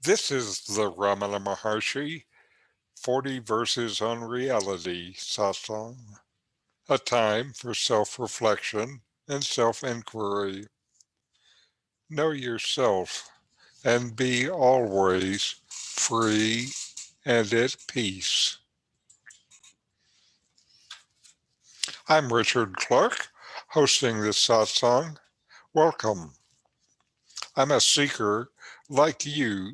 This is the Ramana Maharshi 40 Verses on Reality satsang, a time for self-reflection and self-inquiry. Know yourself and be always free and at peace. I'm Richard Clarke, hosting this satsang. Welcome. I'm a seeker like you,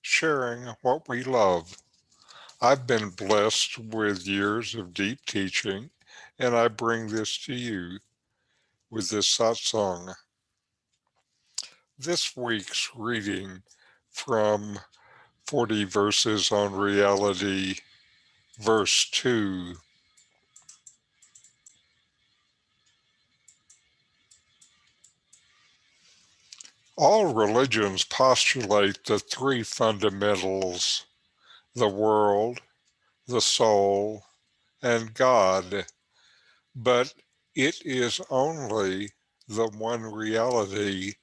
sharing what we love. I've been blessed with years of deep teaching, and I bring this to you with this satsang. This week's reading from 40 Verses on Reality, verse 2. All religions postulate the three fundamentals: the world, the soul, and God, but it is only the one reality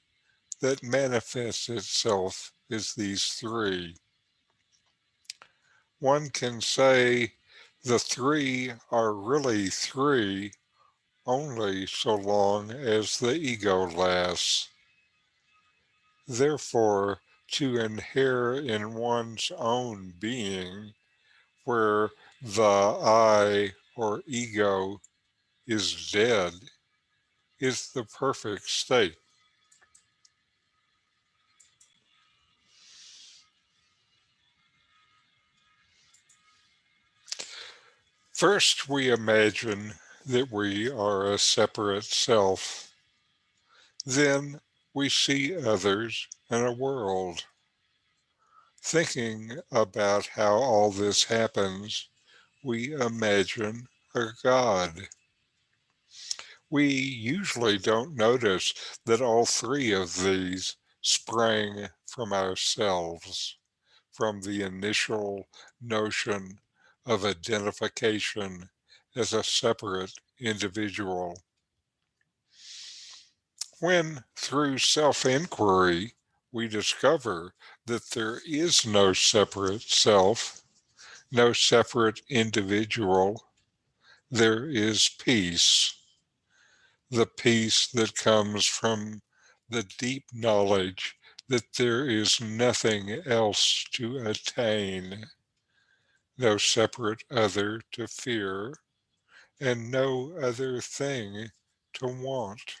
that manifests itself as these three. One can say the three are really three only so long as the ego lasts. Therefore, to inhere in one's own being, where the I or ego is dead, is the perfect state. First, we imagine that we are a separate self. Then we see others and a world. Thinking about how all this happens, we imagine a God. We usually don't notice that all three of these sprang from ourselves, from the initial notion of identification as a separate individual. When, through self-inquiry, we discover that there is no separate self, no separate individual, there is peace, the peace that comes from the deep knowledge that there is nothing else to attain, no separate other to fear, and no other thing to want.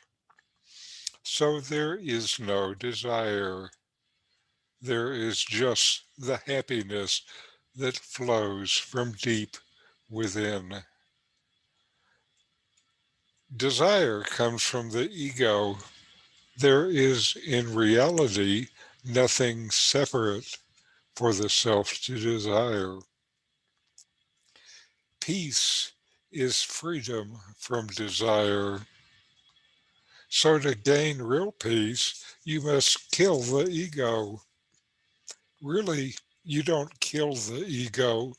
So there is no desire. There is just the happiness that flows from deep within. Desire comes from the ego. There is in reality nothing separate for the self to desire. Peace is freedom from desire. So to gain real peace, you must kill the ego. Really, you don't kill the ego.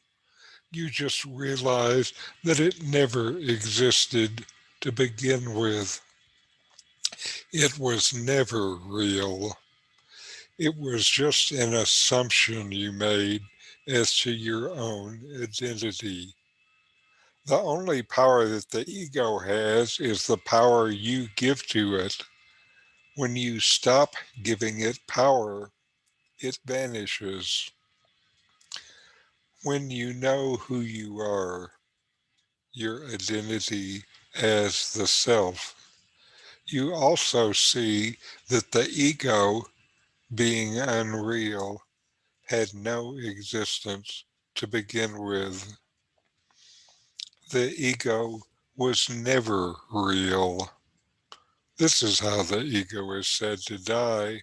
You just realize that it never existed to begin with. It was never real. It was just an assumption you made as to your own identity. The only power that the ego has is the power you give to it. When you stop giving it power, it vanishes. When you know who you are, your identity as the self, you also see that the ego, being unreal, had no existence to begin with. The ego was never real. This is how the ego is said to die.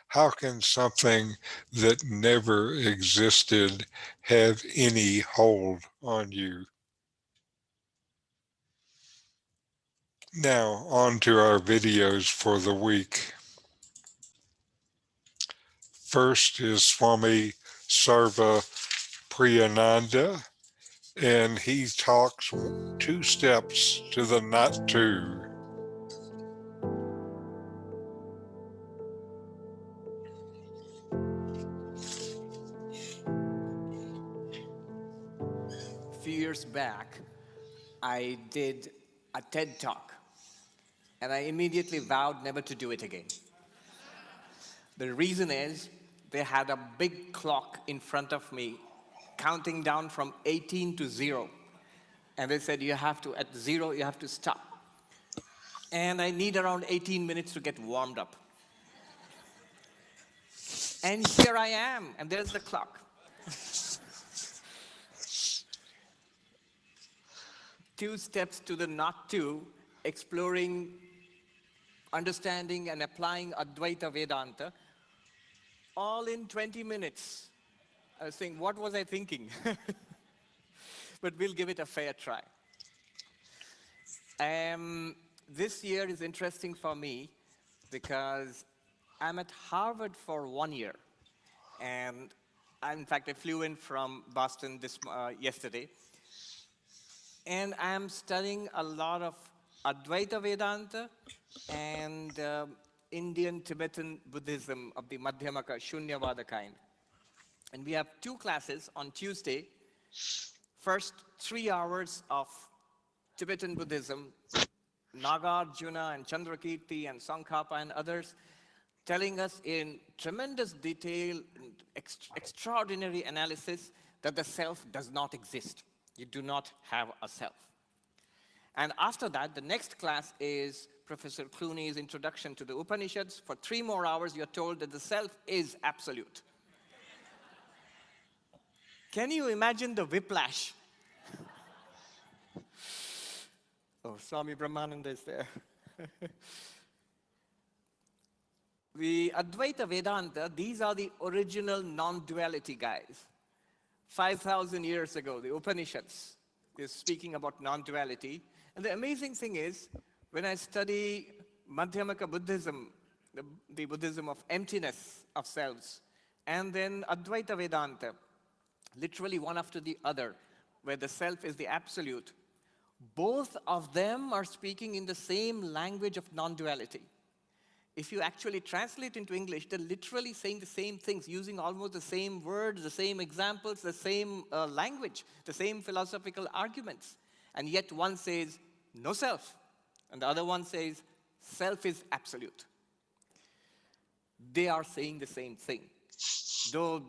How can something that never existed have any hold on you? Now, on to our videos for the week. First is Swami Sarvapriyananda, and he talks 2 steps to the not to. few years back, I did a TED talk, and I immediately vowed never to do it again. The reason is they had a big clock in front of me counting down from 18 to 0. And they said, at 0, you have to stop. And I need around 18 minutes to get warmed up. And here I am, and there's the clock. 2 steps to the not to, exploring, understanding, and applying Advaita Vedanta, all in 20 minutes. I was saying, what was I thinking? But we'll give it a fair try. This year is interesting for me because I'm at Harvard for 1 year. And in fact, I flew in from Boston yesterday. And I'm studying a lot of Advaita Vedanta and Indian Tibetan Buddhism of the Madhyamaka Shunyavada kind. And we have 2 classes on Tuesday. First 3 hours of Tibetan Buddhism, Nagarjuna and Chandrakirti and Tsongkhapa and others, telling us in tremendous detail, extraordinary analysis, that the self does not exist. You do not have a self. And after that, the next class is Professor Clooney's Introduction to the Upanishads. For 3 more hours, you're told that the self is absolute. Can you imagine the whiplash? Oh, Swami Brahmananda is there. The Advaita Vedanta, these are the original non-duality guys. 5,000 years ago, the Upanishads is speaking about non-duality. And the amazing thing is, when I study Madhyamaka Buddhism, the Buddhism of emptiness of selves, and then Advaita Vedanta, literally one after the other, where the self is the absolute, both of them are speaking in the same language of non-duality. If you actually translate into English, they're literally saying the same things, using almost the same words, the same examples, the same language, the same philosophical arguments. And yet one says, no self. And the other one says, self is absolute. They are saying the same thing. Though,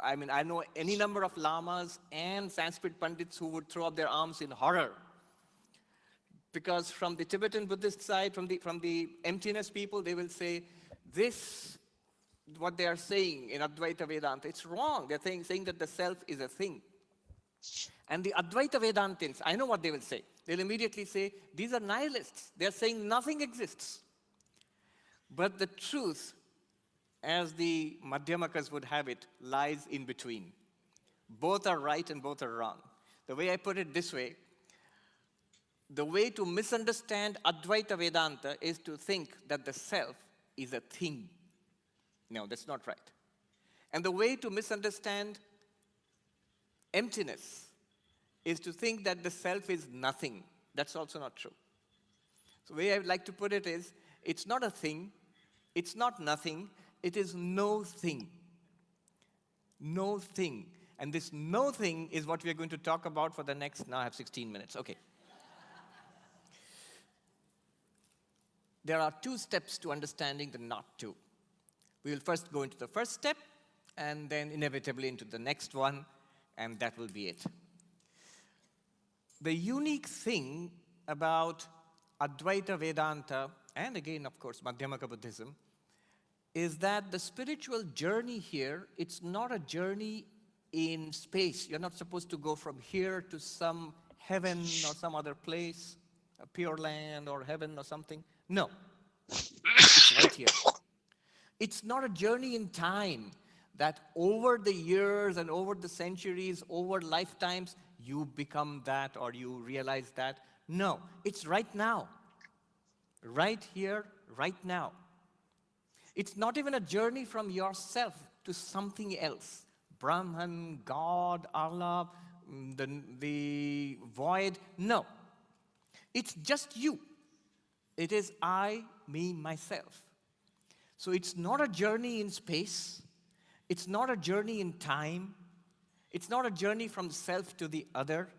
I know any number of lamas and Sanskrit Pandits who would throw up their arms in horror. Because from the Tibetan Buddhist side, from the emptiness people, they will say, this, what they are saying in Advaita Vedanta, it's wrong. They're saying that the self is a thing. And the Advaita Vedantins, I know what they will say. They'll immediately say, these are nihilists. They're saying nothing exists. But the truth, as the Madhyamakas would have it, lies in between. Both are right and both are wrong. The way I put it this way, the way to misunderstand Advaita Vedanta is to think that the self is a thing. No, that's not right. And the way to misunderstand emptiness is to think that the self is nothing. That's also not true. So the way I would like to put it is, it's not a thing, it's not nothing, it is no thing. No thing. And this no thing is what we are going to talk about for the next, now I have 16 minutes, okay. There are 2 steps to understanding the not to. We will first go into the first step, and then inevitably into the next one, and that will be it. The unique thing about Advaita Vedanta, and again, of course, Madhyamaka Buddhism, is that the spiritual journey here, it's not a journey in space. You're not supposed to go from here to some heaven or some other place, a pure land or heaven or something. No, it's right here. It's not a journey in time that over the years and over the centuries, over lifetimes, you become that or you realize that. No, it's right now. Right here, right now. It's not even a journey from yourself to something else. Brahman, God, Allah, the void. No. It's just you. It is I, me, myself. So it's not a journey in space. It's not a journey in time. It's not a journey from self to the other.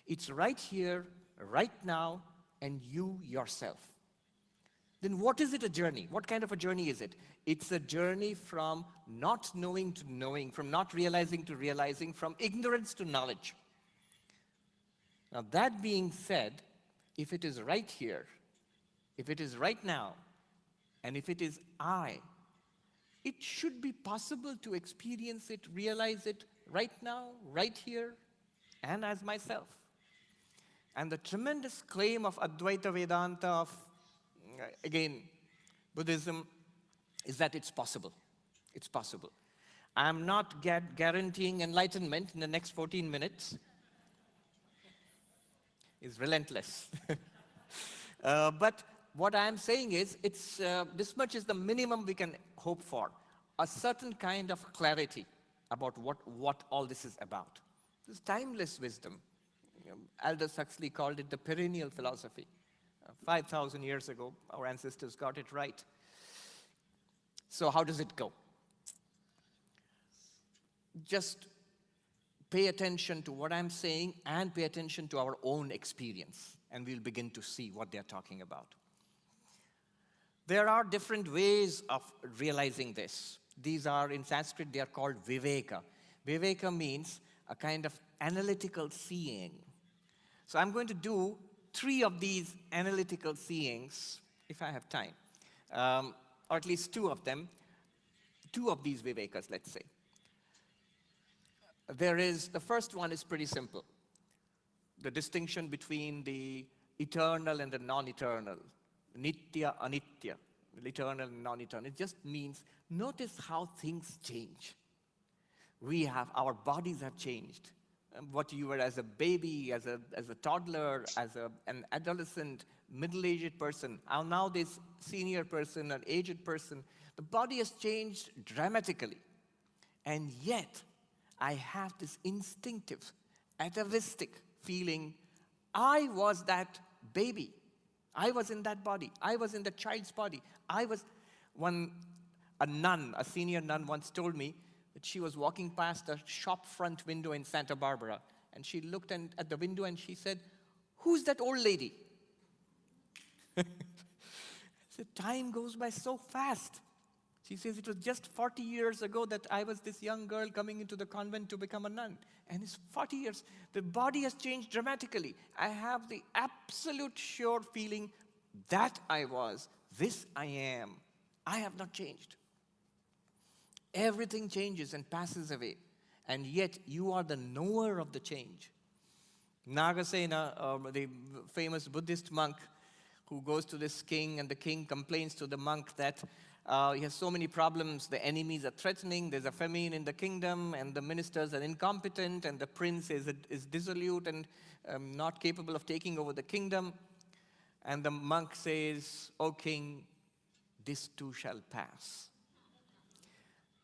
It's right here, right now, and you yourself. Then what is it a journey? What kind of a journey is it? It's a journey from not knowing to knowing, from not realizing to realizing, from ignorance to knowledge. Now, that being said, if it is right here, if it is right now, and if it is I, it should be possible to experience it, realize it right now, right here, and as myself. And the tremendous claim of Advaita Vedanta, of, again, Buddhism, is that it's possible. It's possible. I'm not guaranteeing enlightenment in the next 14 minutes. It's relentless. But what I'm saying is, this much is the minimum we can hope for. A certain kind of clarity about what all this is about. This timeless wisdom. Aldous Huxley called it the perennial philosophy. 5,000 years ago, our ancestors got it right. So how does it go? Just pay attention to what I'm saying and pay attention to our own experience, and we'll begin to see what they're talking about. There are different ways of realizing this. These are, in Sanskrit, they are called viveka. Viveka means a kind of analytical seeing. So I'm going to do 3 of these analytical seeings, if I have time, or at least 2 of them, 2 of these vivekas, let's say. The first one is pretty simple. The distinction between the eternal and the non-eternal, nitya, anitya, eternal and non-eternal. It just means, notice how things change. Our bodies have changed. What you were as a baby, as a toddler, as an adolescent, middle-aged person, now this senior person, an aged person, the body has changed dramatically. And yet, I have this instinctive, atavistic feeling, I was that baby. I was in that body. I was in the child's body. A senior nun once told me that she was walking past a shop front window in Santa Barbara, and she looked at the window and she said, "Who's that old lady?" So time goes by so fast. She says, it was just 40 years ago that I was this young girl coming into the convent to become a nun. And it's 40 years. The body has changed dramatically. I have the absolute sure feeling that I was, this I am. I have not changed. Everything changes and passes away. And yet you are the knower of the change. Nagasena, the famous Buddhist monk who goes to this king, and the king complains to the monk that he has so many problems. The enemies are threatening. There's a famine in the kingdom, and the ministers are incompetent, and the prince is dissolute and not capable of taking over the kingdom. And the monk says, "O king, this too shall pass."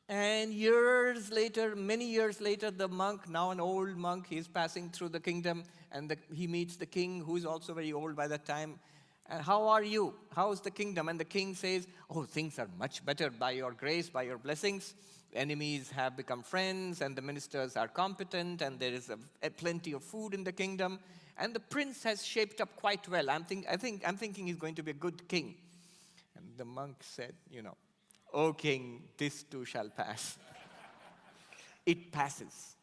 And years later, many years later, the monk, now an old monk, he's passing through the kingdom, and he meets the king, who is also very old by that time. And how are you? How's the kingdom? And the king says, "Oh, things are much better by your grace, by your blessings. Enemies have become friends, and the ministers are competent, and there is plenty of food in the kingdom. And the prince has shaped up quite well. I'm thinking he's going to be a good king." And the monk said, "O king, this too shall pass." It passes.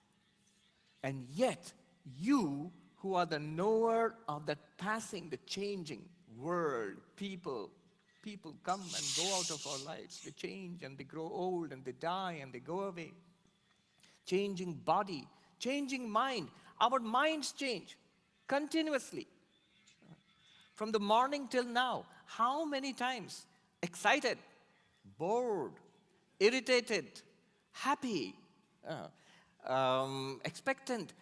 And yet, you who are the knower of that passing, the changing world, people come and go out of our lives. They change and they grow old and they die and they go away. Changing body, changing mind. Our minds change continuously. From the morning till now, how many times? Excited, bored, irritated, happy, expectant.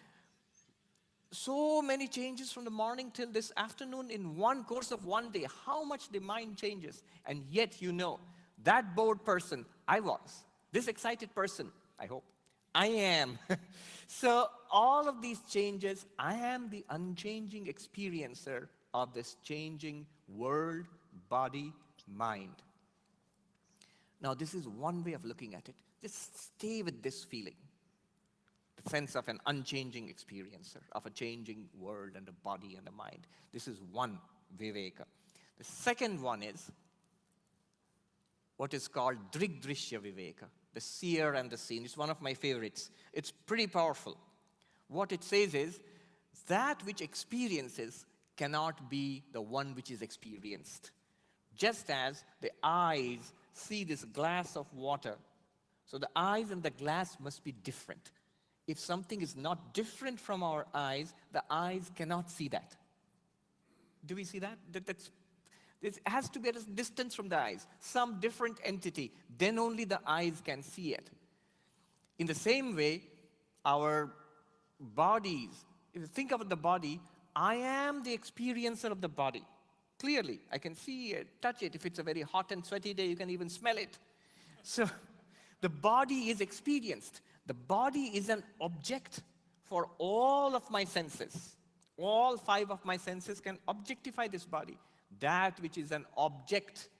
So many changes from the morning till this afternoon in one course of one day. How much the mind changes. And yet that bored person, I was. This excited person, I hope, I am. So all of these changes, I am the unchanging experiencer of this changing world, body, mind. Now this is one way of looking at it. Just stay with this feeling. The sense of an unchanging experiencer, of a changing world and a body and a mind. This is one viveka. The second one is what is called drigdrishya viveka, the seer and the seen. It's one of my favorites. It's pretty powerful. What it says is, that which experiences cannot be the one which is experienced. Just as the eyes see this glass of water, so the eyes and the glass must be different. If something is not different from our eyes, the eyes cannot see that. Do we see that? This has to be at a distance from the eyes, some different entity. Then only the eyes can see it. In the same way, our bodies, if you think about the body, I am the experiencer of the body. Clearly, I can see it, touch it. If it's a very hot and sweaty day, you can even smell it. So the body is experienced. The body is an object for all of my senses. All 5 of my senses can objectify this body. That which is an object,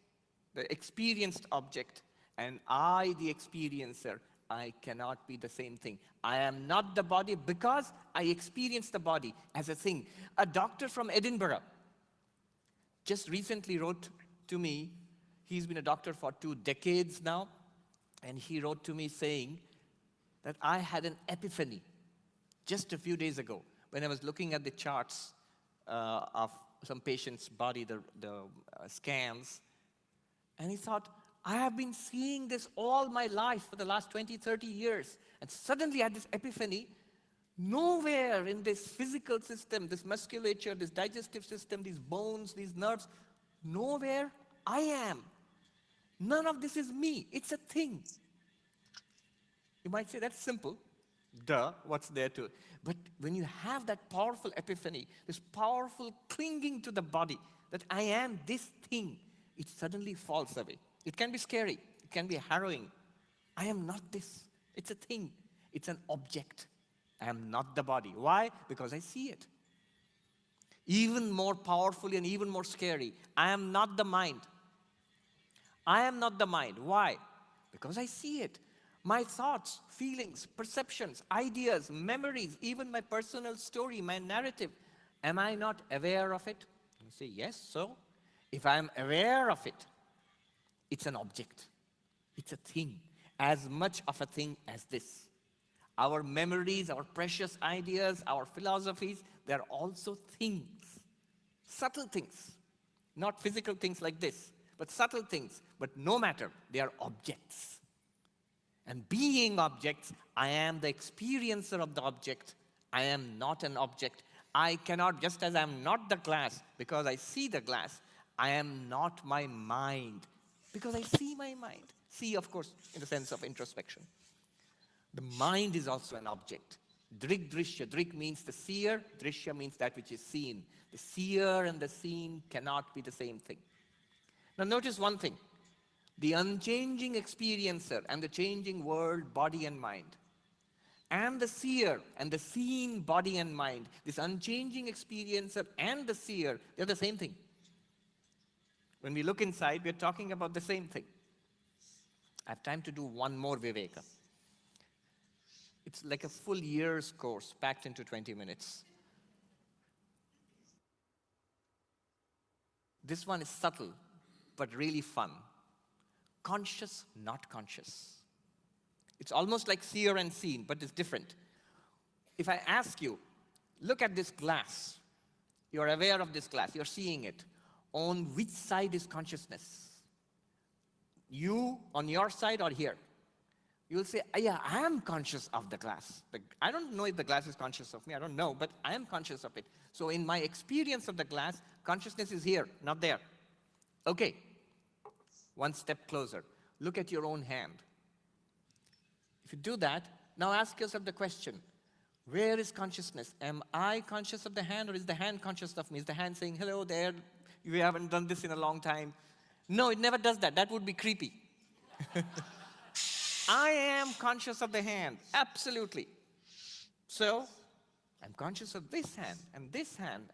the experienced object, and I, the experiencer, I cannot be the same thing. I am not the body because I experience the body as a thing. A doctor from Edinburgh just recently wrote to me. He's been a doctor for 2 decades now, and he wrote to me saying that I had an epiphany just a few days ago when I was looking at the charts of some patient's body, the scans, and he thought, I have been seeing this all my life for the last 20, 30 years, and suddenly I had this epiphany. Nowhere in this physical system, this musculature, this digestive system, these bones, these nerves, nowhere I am. None of this is me. It's a thing. You might say, that's simple. Duh, what's there to it? But when you have that powerful epiphany, this powerful clinging to the body, that I am this thing, it suddenly falls away. It can be scary. It can be harrowing. I am not this. It's a thing. It's an object. I am not the body. Why? Because I see it. Even more powerfully and even more scary, I am not the mind. I am not the mind. Why? Because I see it. My thoughts, feelings, perceptions, ideas, memories, even my personal story, my narrative, am I not aware of it? You say, yes, so? If I am aware of it, it's an object. It's a thing, as much of a thing as this. Our memories, our precious ideas, our philosophies, they're also things. Subtle things. Not physical things like this, but subtle things. But no matter, they are objects. And being objects, I am the experiencer of the object. I am not an object. I cannot, just as I am not the glass, because I see the glass, I am not my mind, because I see my mind. See, of course, in the sense of introspection. The mind is also an object. Drigdrishya. Drig means the seer. Drishya means that which is seen. The seer and the seen cannot be the same thing. Now notice one thing. The unchanging experiencer and the changing world, body and mind. And the seer and the seen body and mind. This unchanging experiencer and the seer, they're the same thing. When we look inside, we're talking about the same thing. I have time to do one more viveka. It's like a full year's course packed into 20 minutes. This one is subtle, but really fun. Conscious, not conscious. It's almost like seer and seen, but it's different. If I ask you, look at this glass. You're aware of this glass. You're seeing it. On which side is consciousness? You on your side or here? You'll say, yeah, I am conscious of the glass. I don't know if the glass is conscious of me. I don't know, but I am conscious of it. So in my experience of the glass, consciousness is here, not there. Okay. One step closer. Look at your own hand. If you do that, now ask yourself the question, where is consciousness? Am I conscious of the hand, or is the hand conscious of me? Is the hand saying, hello there, you haven't done this in a long time? No, it never does that. That would be creepy. I am conscious of the hand, absolutely. So, I'm conscious of this hand,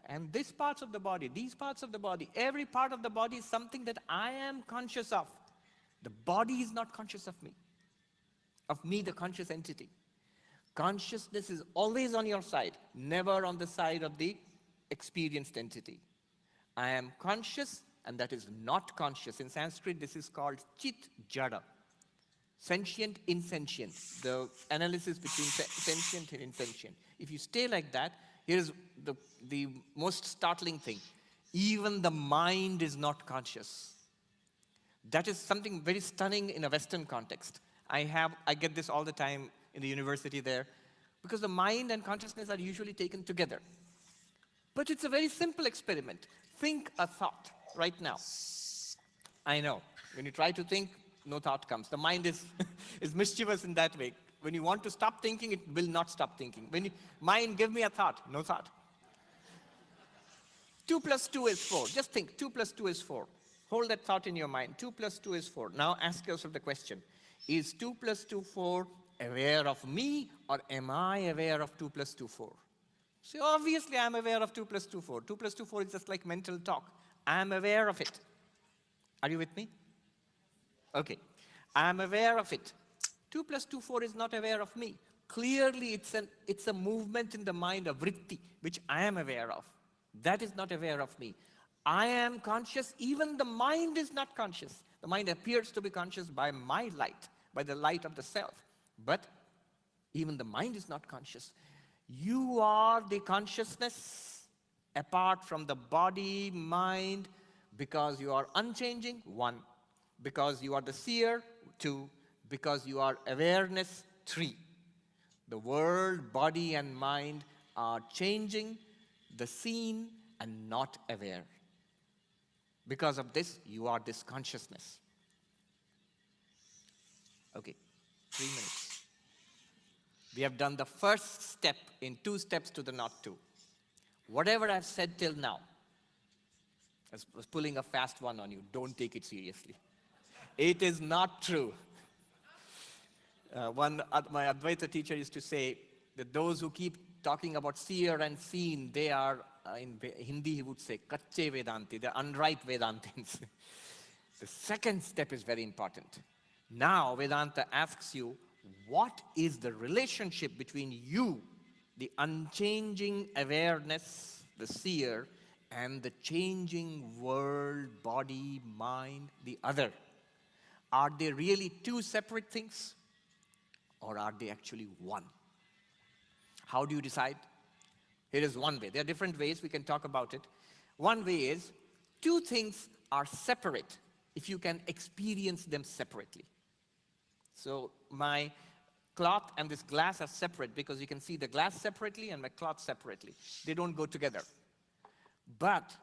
and this parts of the body, these parts of the body. Every part of the body is something that I am conscious of. The body is not conscious of me, the conscious entity. Consciousness is always on your side, never on the side of the experienced entity. I am conscious, and that is not conscious. In Sanskrit, this is called chit jada. Sentient, insentient. The analysis between sentient and insentient. If you stay like that, here's the most startling thing. Even the mind is not conscious. That is something very stunning in a Western context. I get this all the time in the university there, because the mind and consciousness are usually taken together. But it's a very simple experiment. Think a thought right now. I know. When you try to think, no thought comes. The mind is, is mischievous in that way. When you want to stop thinking, it will not stop thinking. When you, mind, give me a thought, no thought. 2 plus 2 is 4. Just think, 2 plus 2 is 4. Hold that thought in your mind. 2 plus 2 is 4. Now ask yourself the question, is 2 plus 2 4 aware of me, or am I aware of 2 plus 2 4? So obviously I'm aware of 2 plus 2 4. 2 plus 2 4 is just like mental talk. I'm aware of it. Are you with me? Okay. I'm aware of it. 2 plus 2 4 is not aware of me. Clearly it's a movement in the mind, a vritti, which I am aware of. That is not aware of me. I am conscious, even the mind is not conscious. The mind appears to be conscious by my light, by the light of the self. But even the mind is not conscious. You are the consciousness apart from the body, mind, because you are unchanging, 1. Because you are the seer, 2. Because you are awareness, 3. The world, body, and mind are changing, the seen, and not aware. Because of this, you are this consciousness. Okay, 3 minutes. We have done the first step in 2 steps to the not to. Whatever I've said till now, I was pulling a fast one on you. Don't take it seriously. It is not true. My Advaita teacher used to say that those who keep talking about seer and seen, they are, in Hindi he would say, kache Vedanti, they're unripe Vedantins. The second step is very important. Now Vedanta asks you, what is the relationship between you, the unchanging awareness, the seer, and the changing world, body, mind, the other? Are they really 2 separate things? Or are they actually one? How do you decide? Here is one way. There are different ways, we can talk about it. One way is, 2 things are separate if you can experience them separately. So my cloth and this glass are separate because you can see the glass separately and my cloth separately. They don't go together. But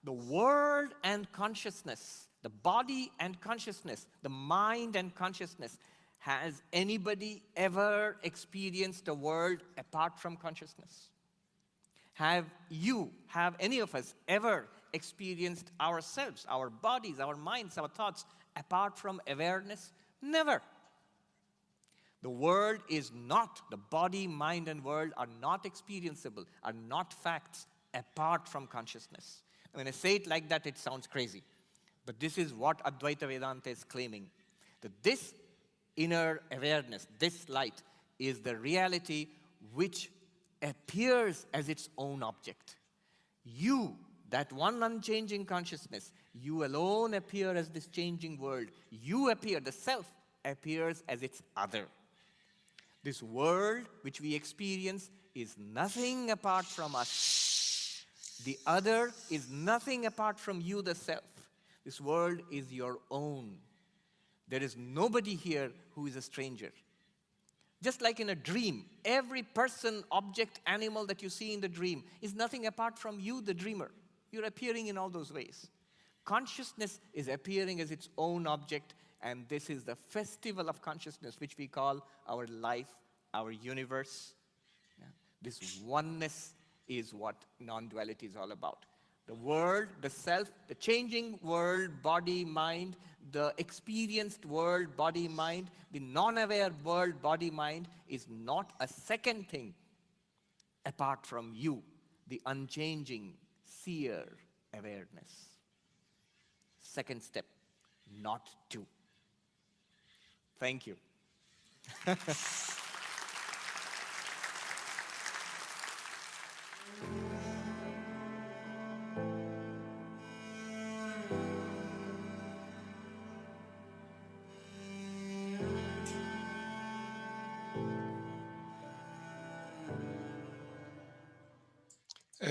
the world and consciousness, the body and consciousness, the mind and consciousness, has anybody ever experienced a world apart from consciousness? Have any of us ever experienced ourselves, our bodies, our minds, our thoughts, apart from awareness? Never. The world is not, the body, mind, and world are not experienceable, are not facts apart from consciousness. When I say it like that, it sounds crazy. But this is what Advaita Vedanta is claiming. That this inner awareness, this light, is the reality which appears as its own object. You, that one unchanging consciousness, you alone appear as this changing world. You appear, the self appears as its other. This world which we experience is nothing apart from us. The other is nothing apart from you, the self. This world is your own. There is nobody here who is a stranger. Just like in a dream, every person, object, animal that you see in the dream is nothing apart from you, the dreamer. You're appearing in all those ways. Consciousness is appearing as its own object, and this is the festival of consciousness, which we call our life, our universe. Yeah. This oneness is what non-duality is all about. The world, the self, the changing world, body, mind, the experienced world, body, mind, the non-aware world, body, mind is not a second thing apart from you, the unchanging seer awareness. Second step, not to. Thank you.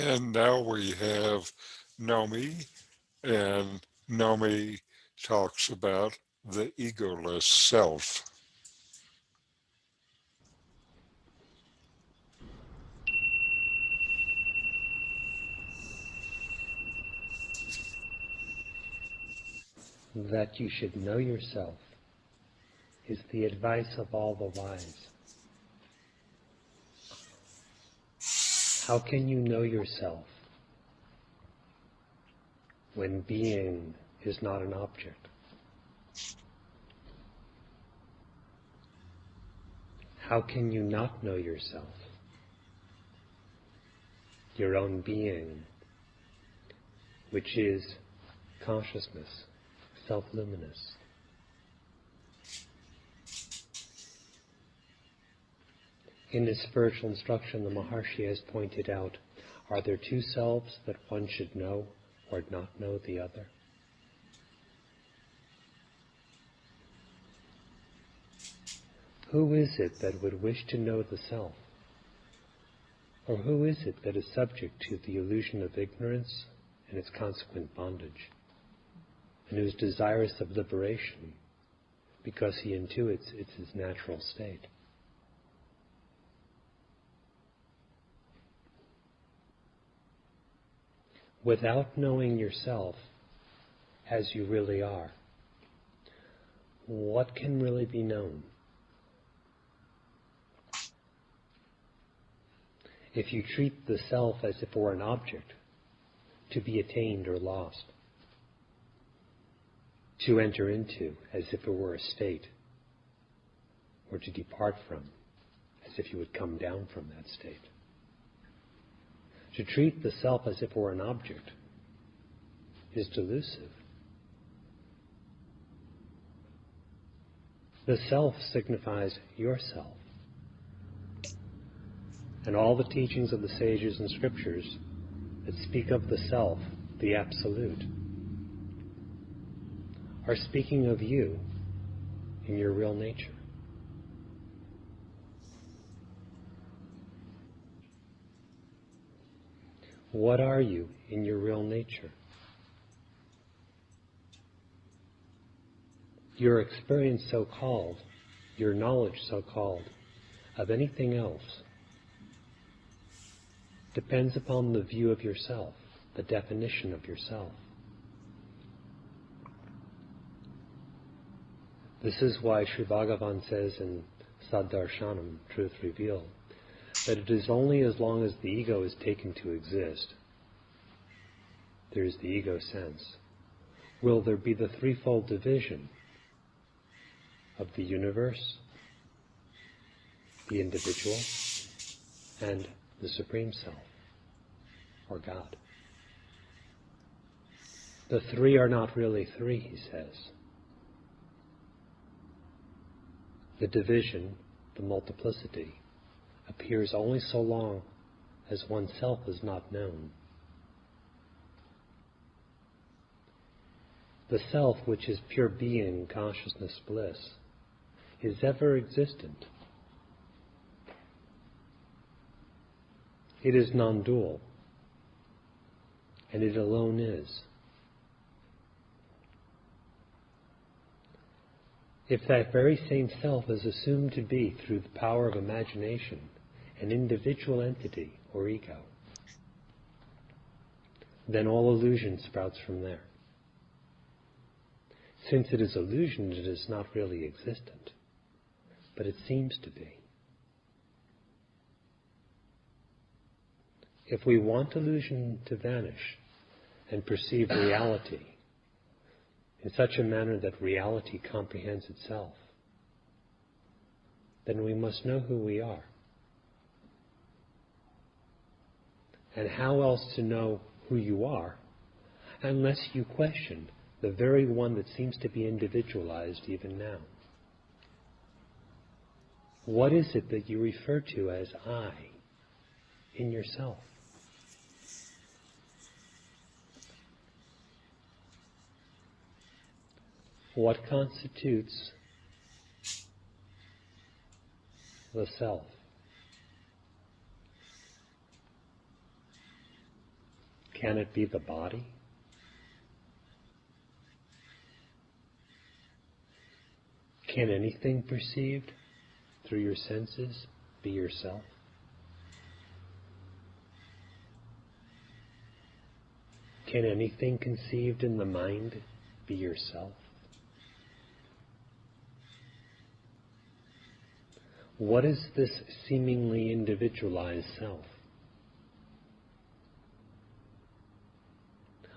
And now we have Nome, and Nome talks about the egoless self. That you should know yourself is the advice of all the wise. How can you know yourself when being is not an object? How can you not know yourself, your own being, which is consciousness, self-luminous? In his spiritual instruction, the Maharshi has pointed out, are there two selves that one should know or not know the other? Who is it that would wish to know the self? Or who is it that is subject to the illusion of ignorance and its consequent bondage, and who is desirous of liberation because he intuits it's his natural state? Without knowing yourself as you really are, what can really be known? If you treat the self as if it were an object to be attained or lost, to enter into as if it were a state, or to depart from as if you would come down from that state, to treat the self as if it were an object is delusive. The self signifies yourself. And all the teachings of the sages and scriptures that speak of the self, the absolute, are speaking of you in your real nature. What are you in your real nature? Your experience so-called, your knowledge so-called, of anything else depends upon the view of yourself, the definition of yourself. This is why Sri Bhagavan says in Saddarshanam, Truth Revealed, that it is only as long as the ego is taken to exist, there is the ego sense, will there be the threefold division of the universe, the individual, and the Supreme Self, or God. The three are not really three, he says. The division, the multiplicity, appears only so long as oneself is not known. The self, which is pure being, consciousness, bliss, is ever existent. It is non-dual, and it alone is. If that very same self is assumed to be, through the power of imagination, an individual entity or ego, then all illusion sprouts from there. Since it is illusion, it is not really existent, but it seems to be. If we want illusion to vanish and perceive reality in such a manner that reality comprehends itself, then we must know who we are. And how else to know who you are unless you question the very one that seems to be individualized even now? What is it that you refer to as I in yourself? What constitutes the self? Can it be the body? Can anything perceived through your senses be yourself? Can anything conceived in the mind be yourself? What is this seemingly individualized self?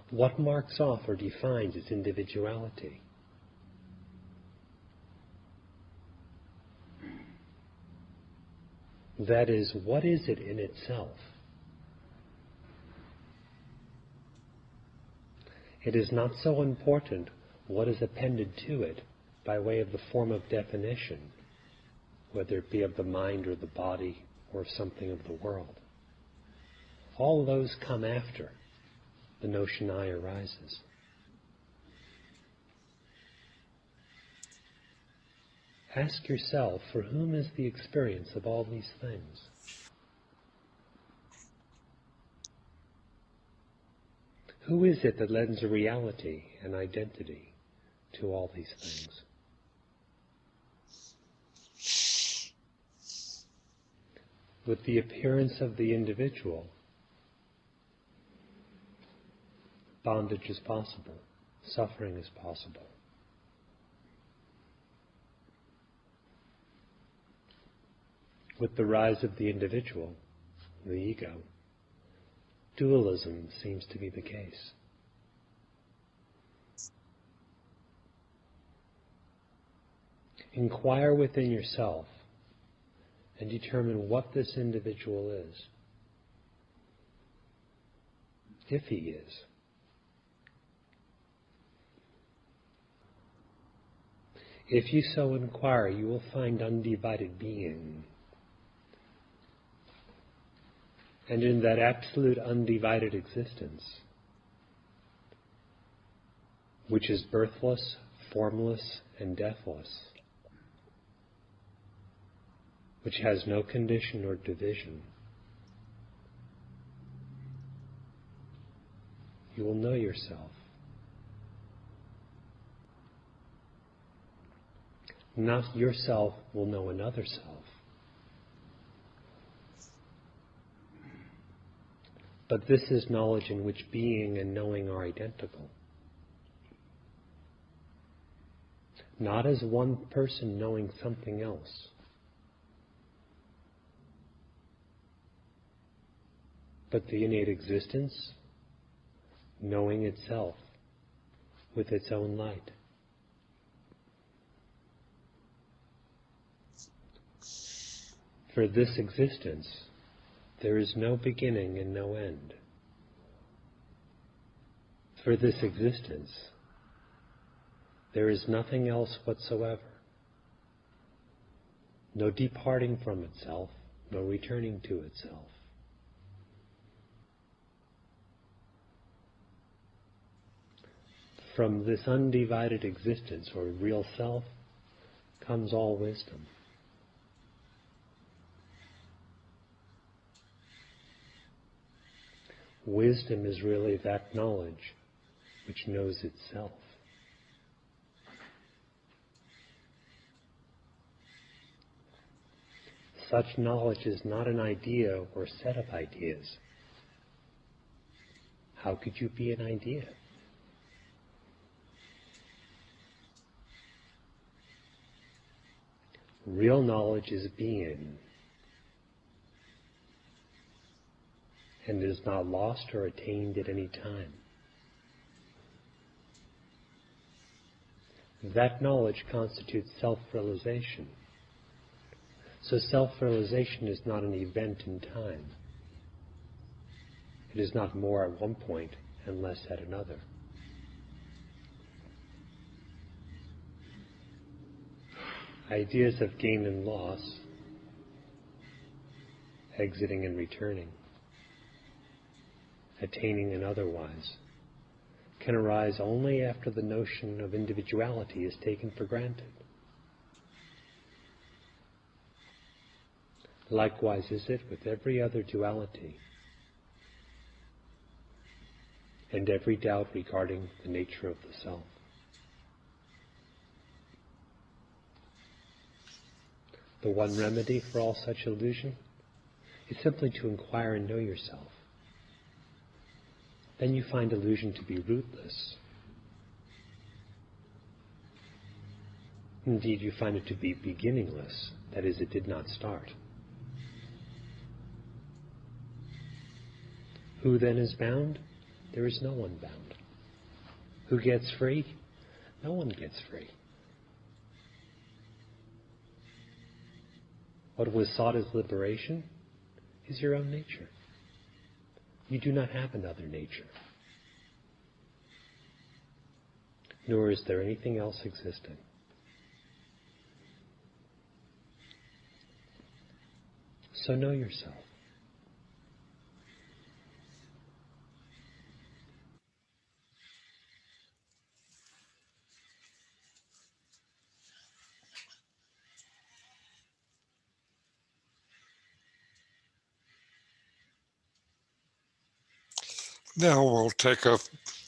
What marks off or defines its individuality? That is, what is it in itself? It is not so important what is appended to it by way of the form of definition, whether it be of the mind or the body or of something of the world. All those come after the notion I arises. Ask yourself, for whom is the experience of all these things? Who is it that lends a reality and identity to all these things? With the appearance of the individual, bondage is possible, suffering is possible. With the rise of the individual, the ego, dualism seems to be the case. Inquire within yourself and determine what this individual is, if he is. If you so inquire, you will find undivided being. And in that absolute undivided existence, which is birthless, formless, and deathless, which has no condition or division, you will know yourself. Not yourself will know another self. But this is knowledge in which being and knowing are identical. Not as one person knowing something else, but the innate existence knowing itself with its own light. For this existence, there is no beginning and no end. For this existence, there is nothing else whatsoever. No departing from itself, no returning to itself. From this undivided existence or real self comes all wisdom. Wisdom is really that knowledge which knows itself. Such knowledge is not an idea or set of ideas. How could you be an idea? Real knowledge is being, and is not lost or attained at any time. That knowledge constitutes self-realization. So self-realization is not an event in time. It is not more at one point and less at another. Ideas of gain and loss, exiting and returning, attaining and otherwise, can arise only after the notion of individuality is taken for granted. Likewise is it with every other duality. and every doubt regarding the nature of the self. The one remedy for all such illusion is simply to inquire and know yourself. Then you find illusion to be rootless. Indeed, you find it to be beginningless, that is, it did not start. Who then is bound? There is no one bound. Who gets free? No one gets free. What was sought as liberation is your own nature. You do not have another nature. Nor is there anything else existing. So know yourself. Now we'll take a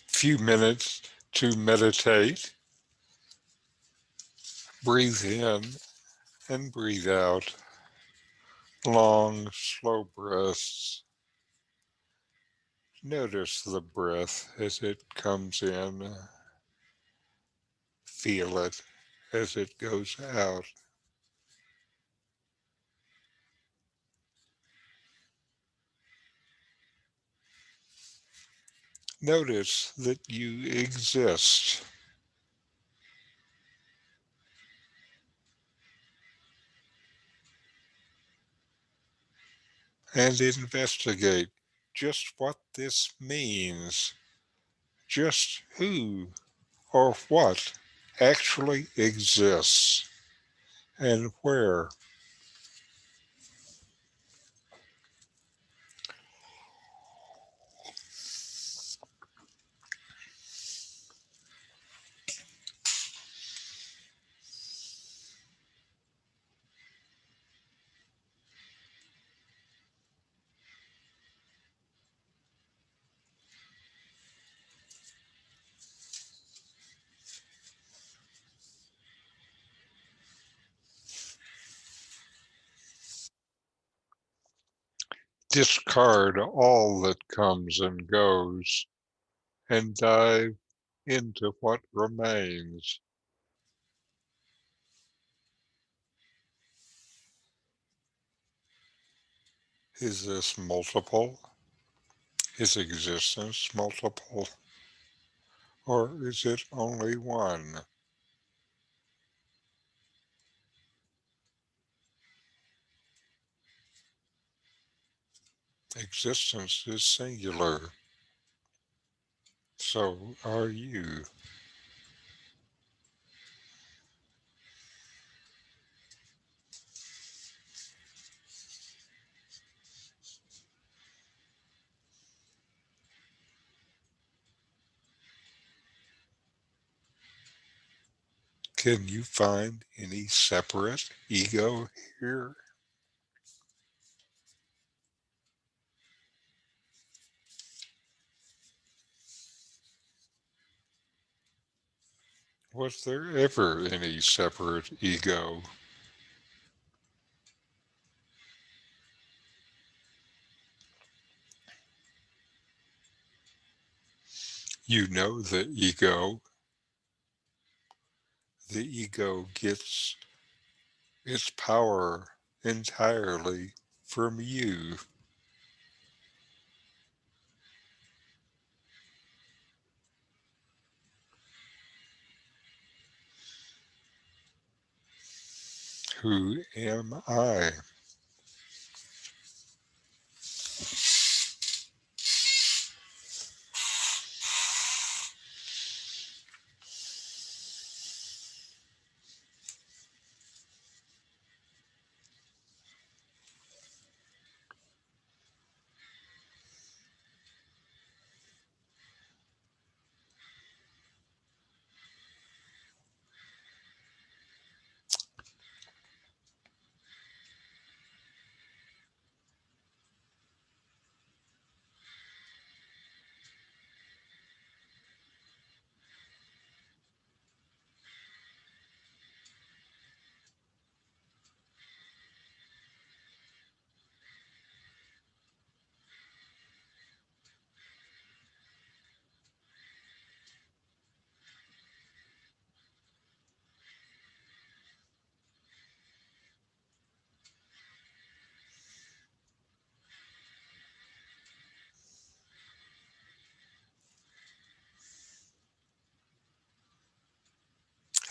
few minutes to meditate. Breathe in and breathe out. Long, slow breaths. Notice the breath as it comes in. Feel it as it goes out. Notice that you exist and investigate just what this means, just who or what actually exists and where. Discard all that comes and goes and dive into what remains. Is this multiple? Is existence multiple? Or is it only one? Existence is singular. So are you. Can you find any separate ego here? Was there ever any separate ego? You know the ego gets its power entirely from you. Who am I?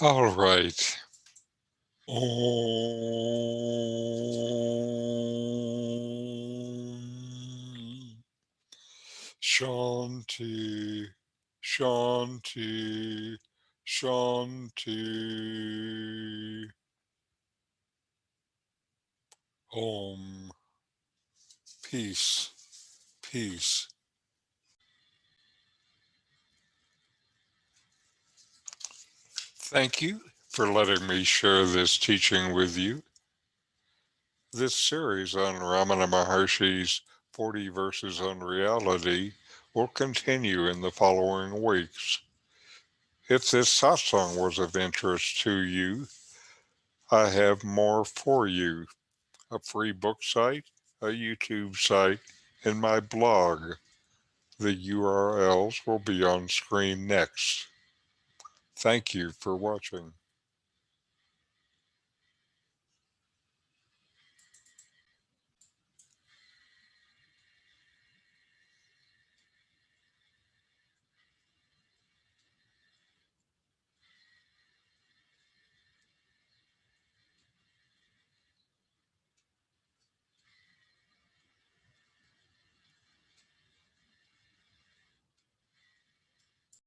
All right. Om Shanti, Shanti, Shanti. Om. Peace, peace. Thank you for letting me share this teaching with you. This series on Ramana Maharshi's 40 Verses on Reality will continue in the following weeks. If this satsang was of interest to you, I have more for you: a free book site, a YouTube site, and my blog. The URLs will be on screen next. Thank you for watching.